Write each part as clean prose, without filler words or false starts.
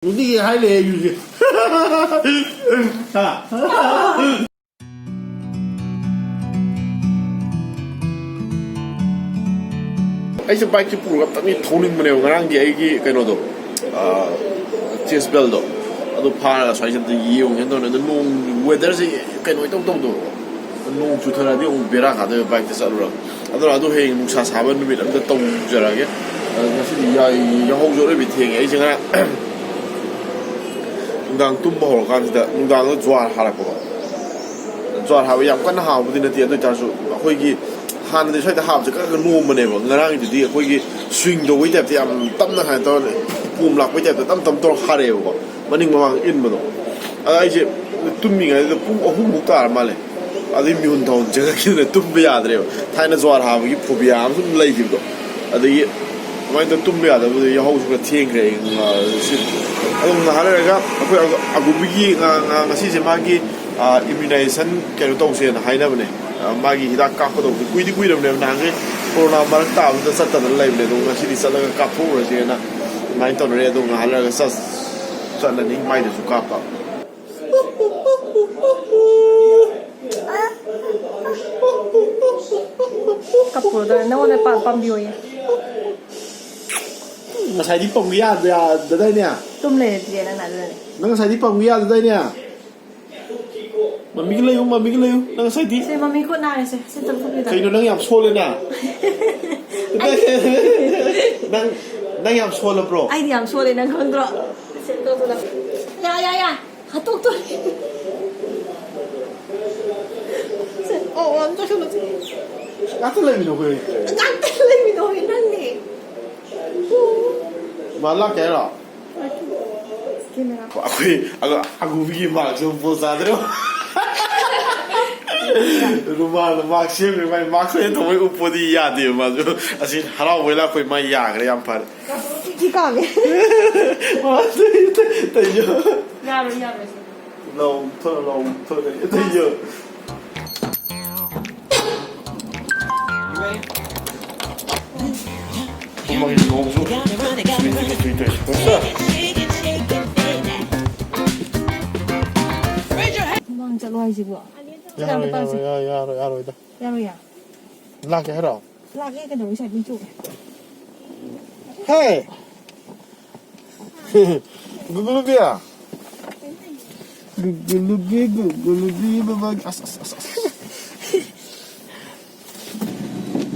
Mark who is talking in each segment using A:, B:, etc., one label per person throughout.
A: Nungtige khale you. I bike pull up me toning money around the eggy canodo. Chest bell do. Ado para so I said the young and on the moon weather's can wait don't do. No to tell the old Beraca, the bike is around. Other hay Musas haven't been at the Tom Jarage. Your whole everything, aging Nung towba hol kan sida nungdang juar halako juar hawe yam kan ha budin ti adu tasu khoi gi han de sai ta ha ka no mane ba ngarang di di khoi gi singdo wei ta yam tam na ha to pum lak wei ta tam tam to khare ba maning mamang in ba do ai je tummi ga pum ahum bu ta ma le adi myun thon je ga ki ne tum ba ya dre thai na juar ha gi phu bi am sum lai gi do adi mai ta tum ba da bu ya ho su ka thieng re si adum na halaga akoi agubigi ngasi se magi immunization kero tong se na haina bane magi hidak ka ko do kuidi kuidam ne na nge corona mar ta da sat da lai bane do ngasi di sala ka pho re se na mai to re do na halaga sa na ni mai de su ka pa
B: kapo da na wala pam bio ye
A: ngasai di pong ya da dai ne
B: tum le je na na
A: ngasai di pong ya da dai ne mami cái lấy nang sai di
B: se mami ko na se tam ko da
A: kai no nang yam so le na nang yam so le bro
B: ai diam so le nang kon dro se to to la ya ha to to se am to sholo
A: ngata le mi no ko
B: ngata le mi no nan ni
A: Malak ya lah.
B: Gimana?
A: Aku bikin maksud pusat tu. Rumah maksud memang maksudnya tu memang upah dia dia maksud. Asyik harap wala kau mai ya kerja yang par.
B: Kita ni.
A: Maksud tu je.
B: Ya.
A: Long tu je. Kumang ini ngomong.
B: Mangจะลอยสิบ่
A: ya rồi.
B: Ya.
A: Lắc cái đó.
B: Lak cái đồ sai bên chỗ.
A: Hey. Gulubi ya. Gulubi baba as.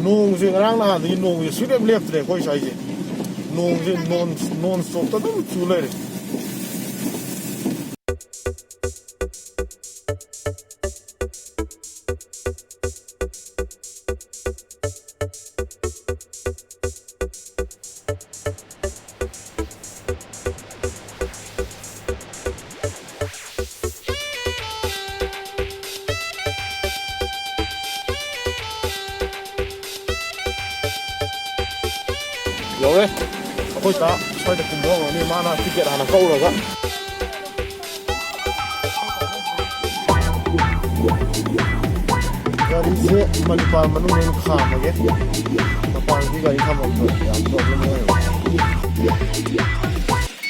A: Nung sing rang na ni nung su dem left le koi sai ji. Nung sing non stop ta dum chu le. Rồi, tôi đã xoay được cùng đó rồi, nhưng mà nó tiết kiệm hàng câu rồi đó. Gari se manipur manu ne kha ma ge mapang ki gari kha ma ko ya problem hai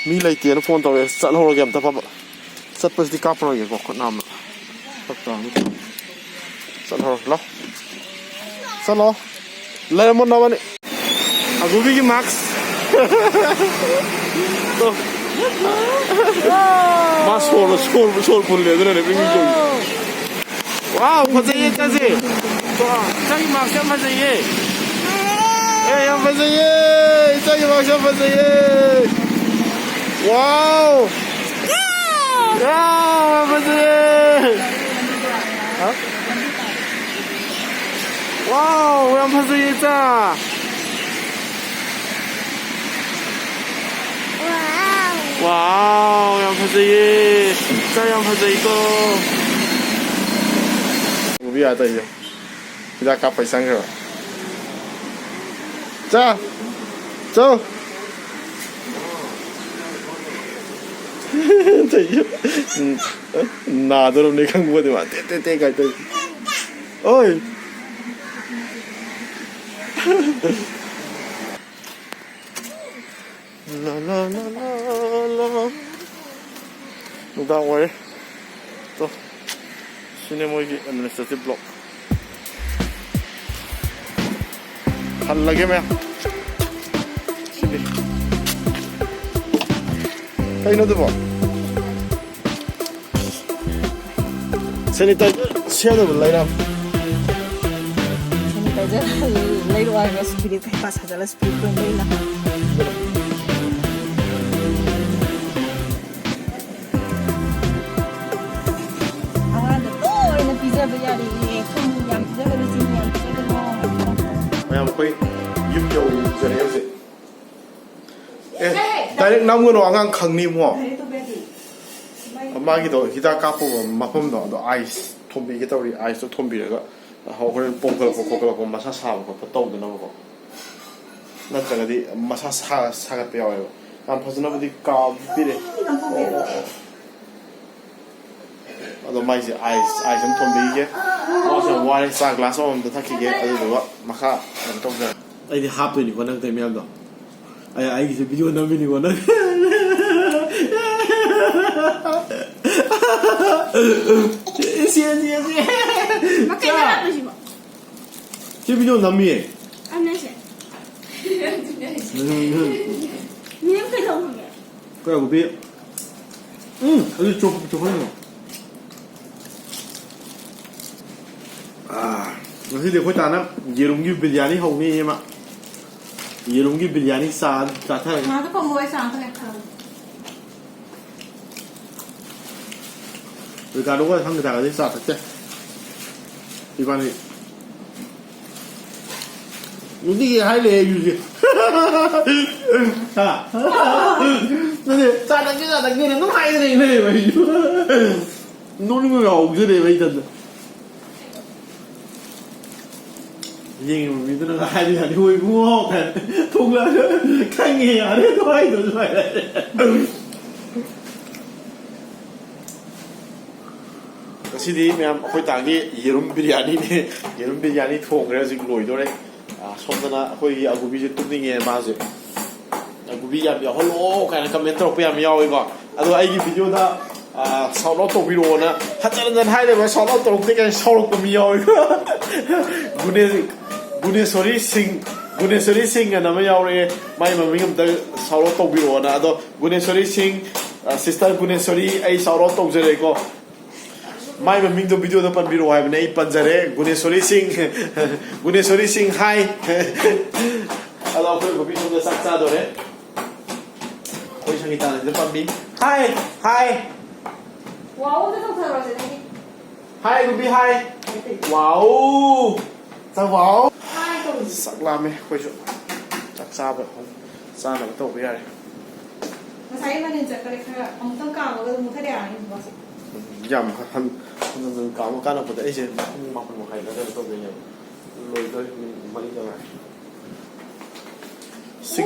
A: mi lai tiền phone to sat ho game ta pa sat pas di ka pro ge ko nam tak ta ni sat ho lo sat lo le mon na bani agu bi ki max to ma sol pun le ne bi mi ko wow, fazia kazi. Cari maksud fazia. Yang fazia. Cari maksud fazia. Wow. Ya, fazia. Wow, yang fazia ta. Wow, yang fazia. Cari yang fazia itu. Bây giờ thì chúng ta cặp phải sang rồi. Cha, châu. Thấy chưa? Nà tôi hôm nay không mua thì mà tê cái tôi. Ôi. La la la la la. Nungdang way. To. Sini mo yung administrative block. Hal lagi mo yan. Sige. Kayo na diba? Sanitizer. Siya na ba? Line up.
B: Sanitizer. Layro ay spirit. Pas hadala spirit ko yung na.
A: Mayam koy yum yo zare yose direct nam ngono angang khangni mo amagi do hida ka po mapom do ice thombi ge tawri ice to thombi ga ho hore pongkal ko masa sa ko taw do na ko na tanga di masa sa ga pe yawo am phasna budi ka bire ado mai je ice am thombi ge also water sa glass on the thaki ge ado do maka am taw da ai di hap ni ko nang te miam do ai ge video na mi ni ko nang Sian.
B: Makanya apa sih, Pak?
A: Siapa video nami?
B: Aneh. Ini apa dong?
A: Kau aku bi. Aduh coba ni. Nanti dia kau tanam yerum gi biryani hau ni mak. Yerum gi biryani sah thai.
B: Nah, tu pembuat sah tu kan.
A: Ricardoก็ทำกระดาษที่สัตว์เจ๊อีกวันนี้Nungtigeให้เลยอยู่สินั่นสิสัตว์กินต้องให้เลยไปนู่นนี่ก็เอาเลยไปจัดยิงมีตัวนึงให้ดิฉันที่หัวงูหอกกันทุกแล้วแค่เงี้ยอะไรก็ให้ตัวช่วยสิดีแม่คุยต่างที่เยรุมบิริยานีเนี่ยเยรุมบิริยานีทงแล้วสิกลอยด้วยสมนะคุยอากูบิจะตุ้มนี่เงี้ยมาสิอากูบิยามยาวฮัลโหลใครนะคอมเมนต์ตรงไปยามยาวอีกก่อนไอ้วิดีโอนะสาวเราตกวิดีโอนะถ้าจะเดินให้เลยว่าสาวเราตกที่กันสาวเราก็มียาวอีกกูเนี่ยสอรี่ซิงกันนะไม่ยาวเลยไม่มันไม่กำลังสาวเราตกวิดีโอนะกูเนี่ยสอรี่ซิงซิสเตอร์กูเนี่ยสอรี่ไอ้สาวเราตกจะเลยก็ไม่มันมีตัววิดีโอตัวปันวิดีโอให้มันไอ้ปันจะเร่กูเนี่ยสอรี่ซิงไฮเราคุยกับพี่ชมจะสักจ้าตัวเนี่ยคุยช่างกีตาร์เนี่ยปันบิ๊กไฮ
B: ว้าวจะต้องเธอเราจะได้
A: ไฮกูบิ๊กไฮว้าวจะว้าวสักลาไหมคุยชมสักซาแบบซาหนังโตไปอะไร
B: มาใช้มาหนึ่งจากอะไรค่ะผมต้องการว่ามุขเดียวนี่บอส
A: ยำครับมันกล่าวว่าการเอาไปแต่ไอ้เช่นมาเป็นใครแล้วจะต้องเป็นยังลอยด้วยมันยังไง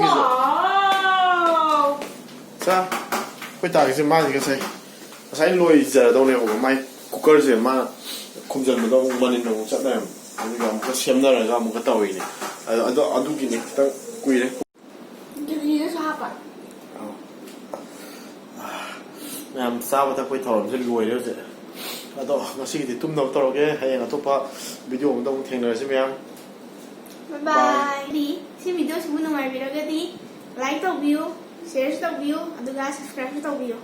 B: ว้าว
A: จ้าไปต่างกันมาสิก็ใช่ใช้ลอยจะตรงนี้ผมไม่คุกเกอร์เสียมาคุมจนมันต้องมันนี่น้องจัดได้อันนี้ก็มันก็เชื่อมได้เลยก็มันก็ต่ออีกนี่อันดูกินนี่ต้องคุยเลย
B: จะดีจะชอบอ่ะ
A: em sao mà ta quay thầu sẽ lùi đấy chứ đó nó xí thì tum đầu tao cái hay là top video mình đông thành rồi xem em
B: bye bye đi xem video chúng mình ngoài video cái đi like tàu view share tàu view và subscribe tàu view